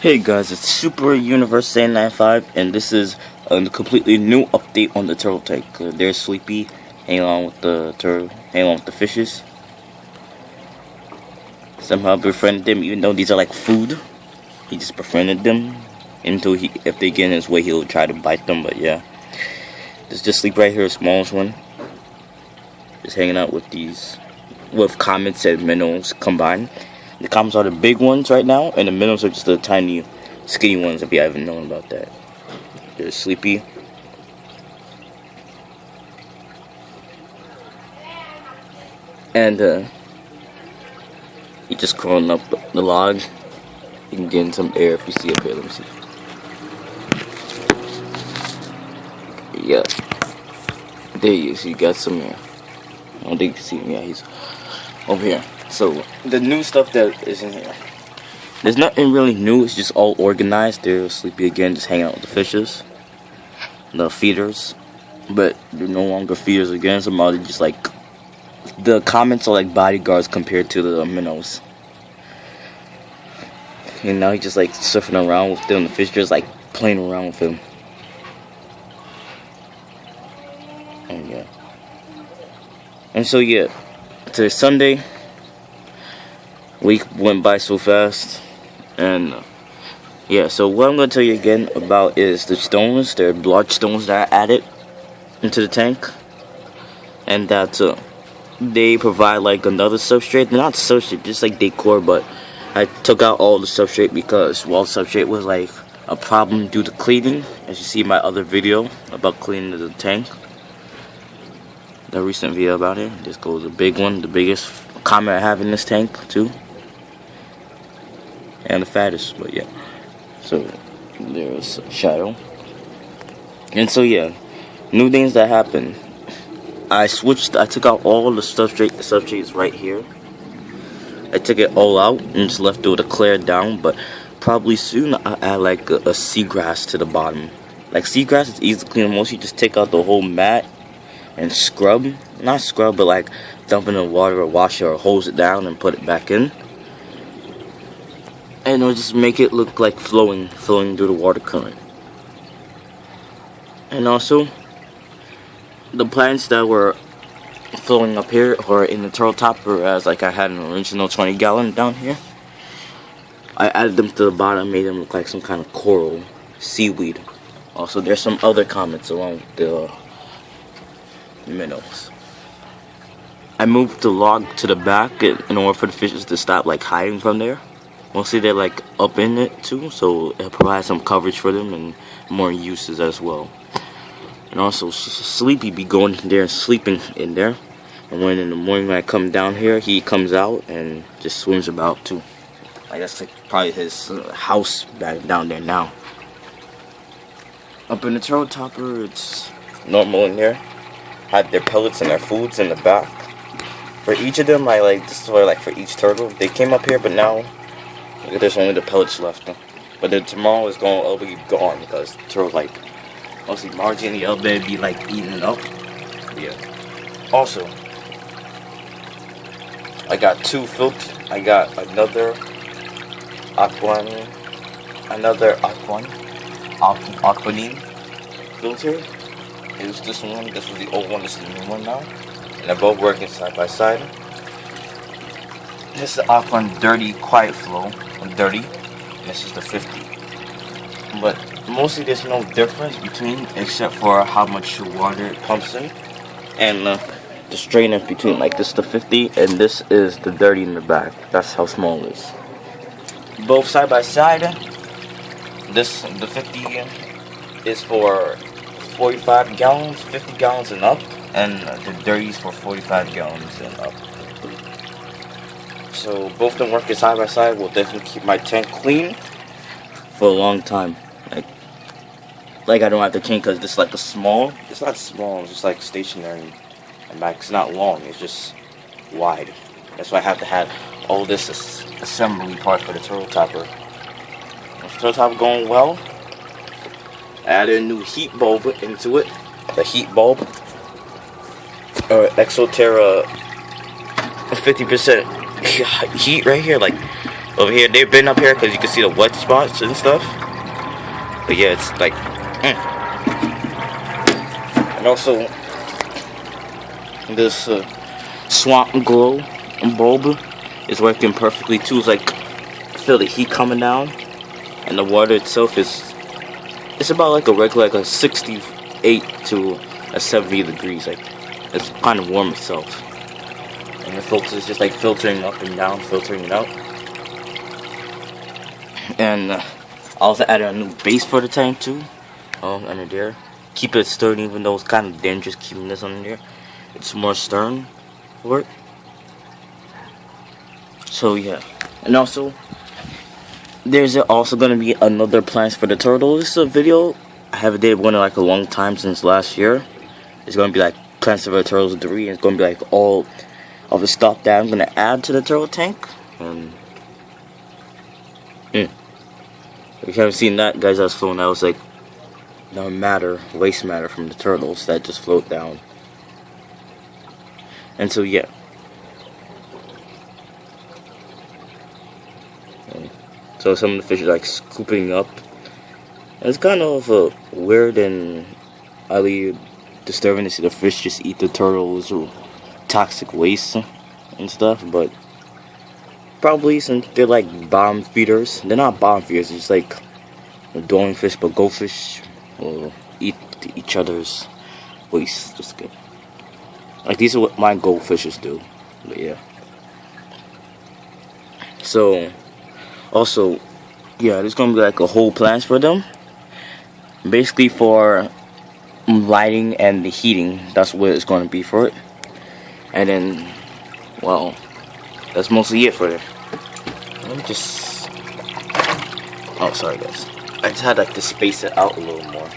Hey guys, it's SU7895, and this is a completely new update on the turtle tank. They're sleepy, hanging on with the fishes. Somehow befriended them, even though these are like food. He just befriended them until if they get in his way, he'll try to bite them. But yeah, just sleep right here, the smallest one. Just hanging out with comets and minnows combined. The comets are the big ones right now, and the minnows are just the tiny, skinny ones, if you haven't known about that. They're sleepy. And, he's just crawling up the log. You can get in some air if you see up here. Let me see. Yeah. There he is. He got some air. I don't think you can see him. Yeah, he's over here. So, the new stuff that is in here. There's nothing really new, it's just all organized. They're sleepy again, just hanging out with the fishes. The feeders. But they're no longer feeders again. Somehow they're just like, the comments are like bodyguards compared to the minnows. And now he's just like surfing around with them. The fish just like playing around with him. And yeah. And so yeah, today's Sunday. Week went by so fast, and yeah, so what I'm going to tell you again about is the stones. They're large stones that are added into the tank, and that they provide like another substrate. They're not substrate, just like decor, but I took out all the substrate because wall substrate was like a problem due to cleaning, as you see in my other video about cleaning the tank. The recent video about it. This goes the big one, the biggest comment I have in this tank too. And the fattest, but yeah. So there's Shadow. And so yeah, new things that happened. I took out all the substrates right here. I took it all out and just left it with a clear down, but probably soon I'll add like a seagrass to the bottom. Like seagrass is easy to clean. Mostly just take out the whole mat and scrub. Not scrub, but like dump it in the water or wash it or hose it down and put it back in. And it'll just make it look like flowing through the water current. And also, the plants that were flowing up here or in the turtle topper, as like I had an original 20-gallon down here, I added them to the bottom, made them look like some kind of coral seaweed. Also, there's some other comments along with the minnows. I moved the log to the back in order for the fishes to stop like hiding from there. Mostly they're like up in it too, so it provides some coverage for them and more uses as well. And also Sleepy be going in there and sleeping in there. And when in the morning when I come down here, he comes out and just swims about too. Like that's like probably his house back down there now. Up in the turtle topper, it's normal in there. Had their pellets and their foods in the back. For each of them, this is where like for each turtle, they came up here, but now there's only the pellets left. But then tomorrow is going to be gone because the turtles like mostly Margie and the other baby be like eating it up. Yeah. Also, I got two filters. I got another aquanine filter. It was this one. This was the old one. This is the new one now. And they're both working side by side. This is the Aquan Dirty Quiet Flow. Dirty. And this is the 50. But mostly there's no difference between, except for how much water it pumps in. And the strainer between. Like this is the 50 and this is the Dirty in the back. That's how small it is. Both side by side. The 50 is for 45 gallons, 50 gallons and up, and the Dirty's for 45 gallons and up. So both of them working side by side will definitely keep my tank clean for a long time. Like I don't have to change because this is like it's not small, it's just like stationary. And like it's not long, it's just wide. That's why I have to have all this assembly part for the turtle topper. The turtle topper going well. I added a new heat bulb into it. The heat bulb. Exoterra 50% heat right here. Like over here. They've been up here because you can see the wet spots and stuff. But yeah, it's like, and also this swamp glow bulb is working perfectly too. It's like, feel the heat coming down, and the water itself is, it's about like a regular, like a 68 to a 70 degrees. Like, it's kind of warm itself, and the filter is just like filtering up and down, filtering it out. And I also added a new base for the tank too, under there. Keep it sturdy, even though it's kind of dangerous keeping this under there. It's more stern work. So yeah, and also there's also gonna be another plans for the turtle. This is a video I haven't did one in like a long time, since last year. It's gonna be like plans for the turtles 3, and it's gonna be like all of the stuff that I'm gonna add to the turtle tank. And if you haven't seen that, guys, I was flowing out. It was like no matter, waste matter from the turtles that just float down. And so yeah. So some of the fish are like scooping up. And it's kind of weird and highly disturbing to see the fish just eat the turtles or toxic waste and stuff. But probably since they're like bottom feeders, they're not bottom feeders. It's just like doing fish, but goldfish will eat each other's waste. Just good. Like these are what my goldfishes do. But yeah. So. Also, yeah, there's gonna be like a whole plans for them. Basically for lighting and the heating. That's what it's gonna be for it. And then, well, that's mostly it for it. Let me just. Oh, sorry guys. I just had like to space it out a little more.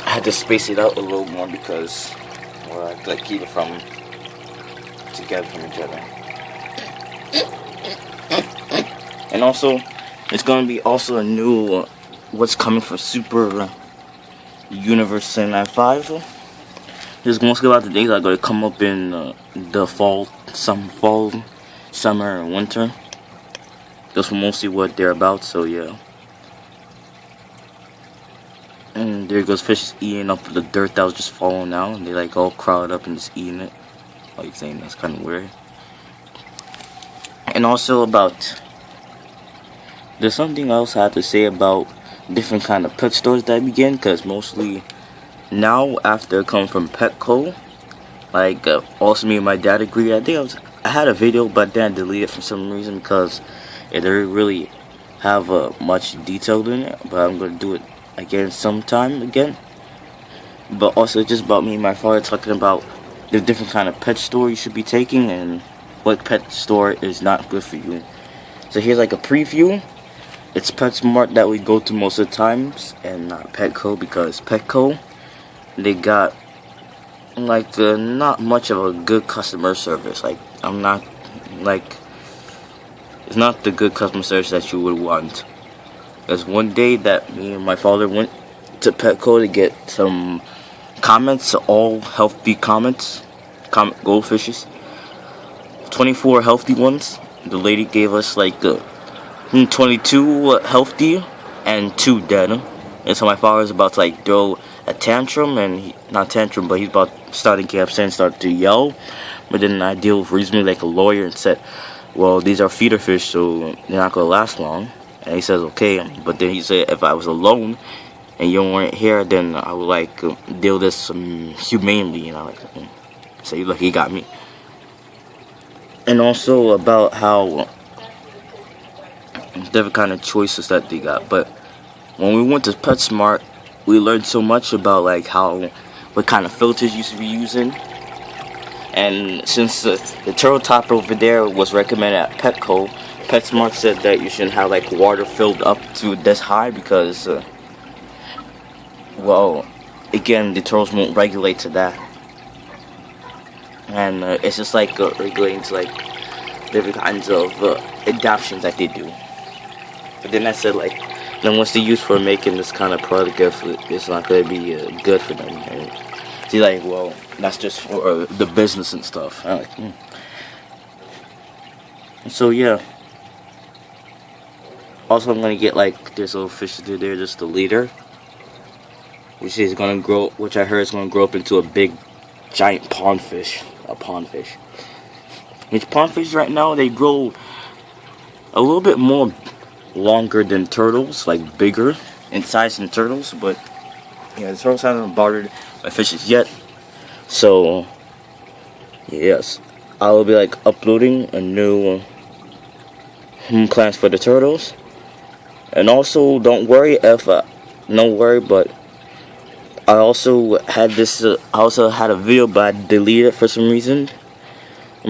I had to space it out a little more because, well, I had to like keep it from. Together from each other. And also, it's going to be also a new what's coming for Super Universe 795. This is mostly about the days that are going to come up in the fall, summer, and winter. That's mostly what they're about, so yeah. And there goes fish eating up the dirt that was just falling out, and they like all crowded up and just eating it. Like saying that's kind of weird. And also about, there's something else I have to say about different kind of pet stores that I begin, because mostly now after coming from Petco, like also me and my dad agree. I think I had a video, but then I deleted it for some reason because it didn't really have much detail in it. But I'm gonna do it again sometime again. But also just about me and my father talking about the different kind of pet store you should be taking and what pet store is not good for you. So here's like a preview. It's PetSmart that we go to most of the times, and not Petco, because Petco, they got like not much of a good customer service. Like I'm not like, it's not the good customer service that you would want. There's one day that me and my father went to Petco to get some comments, all healthy comments, goldfishes, 24 healthy ones. The lady gave us like 22 healthy and 2 dead. And so my father was about to like throw a tantrum, and not tantrum, but he's about starting to get upset and start to yell. But then I deal with reasonably like a lawyer and said, well, these are feeder fish, so they're not gonna last long. And he says okay, but then he said if I was alone and you weren't here, then I would like deal this humanely, you know, like so look, he got me. And also about how different kind of choices that they got. But when we went to PetSmart, we learned so much about like what kind of filters you should be using. And since the turtle topper over there was recommended at Petco, PetSmart said that you shouldn't have like water filled up to this high because well, again, the turtles won't regulate to that. And it's just like regulating to like different kinds of adaptations that they do. But then I said like, then what's the use for making this kind of product if it's not going to be good for them? And He's like, well, that's just for the business and stuff. I'm like, So yeah. Also, I'm gonna get like this little fish there, just the leader, which is gonna grow. Which I heard is gonna grow up into a big, giant pondfish. A pondfish. Which pondfish right now they grow a little bit more longer than turtles, like bigger in size than turtles. But yeah, the turtles haven't bothered my fishes yet. So yes, I will be like uploading a new class for the turtles. And also, don't worry if no worry, but I also had this. I also had a video, but I deleted it for some reason.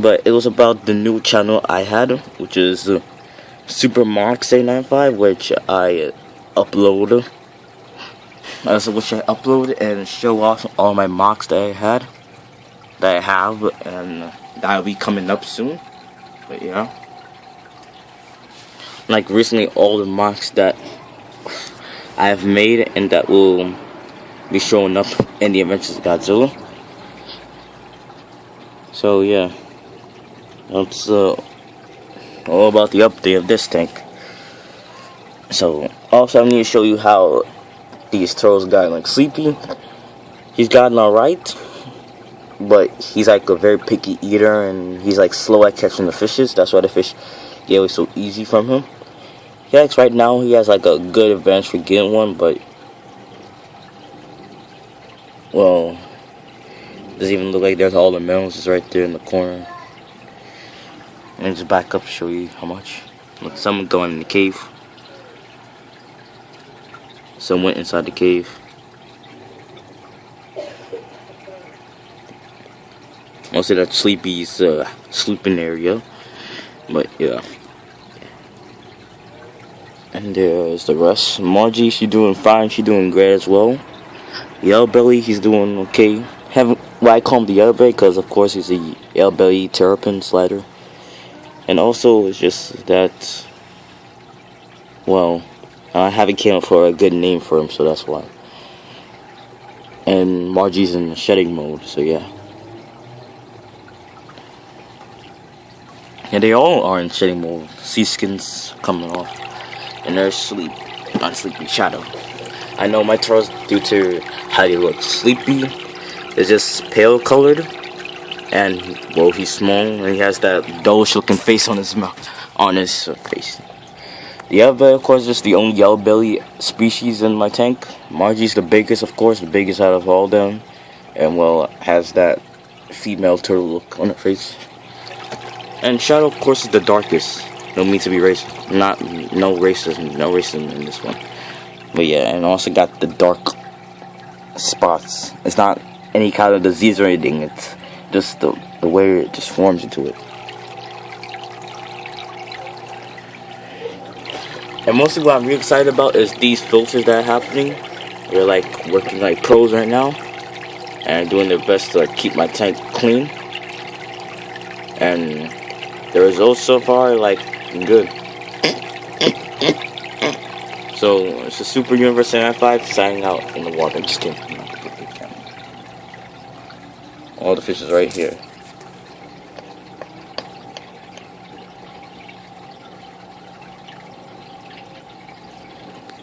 But it was about the new channel I had, which is SU7895, which I upload. Which I upload and show off all my mocks that I have, and that'll be coming up soon. But yeah. Like recently, all the mocks that I have made and that will be showing up in the Adventures of Godzilla. So yeah, that's all about the update of this tank. So also, I need to show you how these turtles got like sleepy. He's gotten alright, but he's like a very picky eater, and he's like slow at catching the fishes. That's why the fish get away so easy from him. Yeah, right now he has like a good advantage for getting one, but well, doesn't even look like there's all the melons just right there in the corner. And just back up to show you how much. Look, someone going in the cave. Some went inside the cave. Most of that Sleepy's sleeping area, but yeah. And there's the rest. Margie, she's doing fine. She's doing great as well. Yellow Belly, he's doing okay. I call him the Yellow Belly because, of course, he's a Yellow Belly terrapin slider. And also, it's just that, well, I haven't came up for a good name for him, so that's why. And Margie's in shedding mode, so yeah. And they all are in shedding mode. Sea skin's coming off. And they're asleep on Sleepy Shadow. I know my turtles, due to how they look sleepy, is just pale colored. And well, he's small and he has that dullish looking face on his mouth, on his face. The Yellow Belly, of course, is the only Yellow Belly species in my tank. Margie's the biggest, of course, the biggest out of all of them. And well, has that female turtle look on her face. And Shadow, of course, is the darkest. No mean to be racist. No racism in this one. But yeah, and also got the dark spots. It's not any kind of disease or anything. It's just the way it just forms into it. And mostly what I'm really excited about is these filters that are happening. They're like working like pros right now, and doing their best to like keep my tank clean. And the results so far are like good. So it's a Super Universe 95 signing out in the water. Just kidding. All the fishes right here.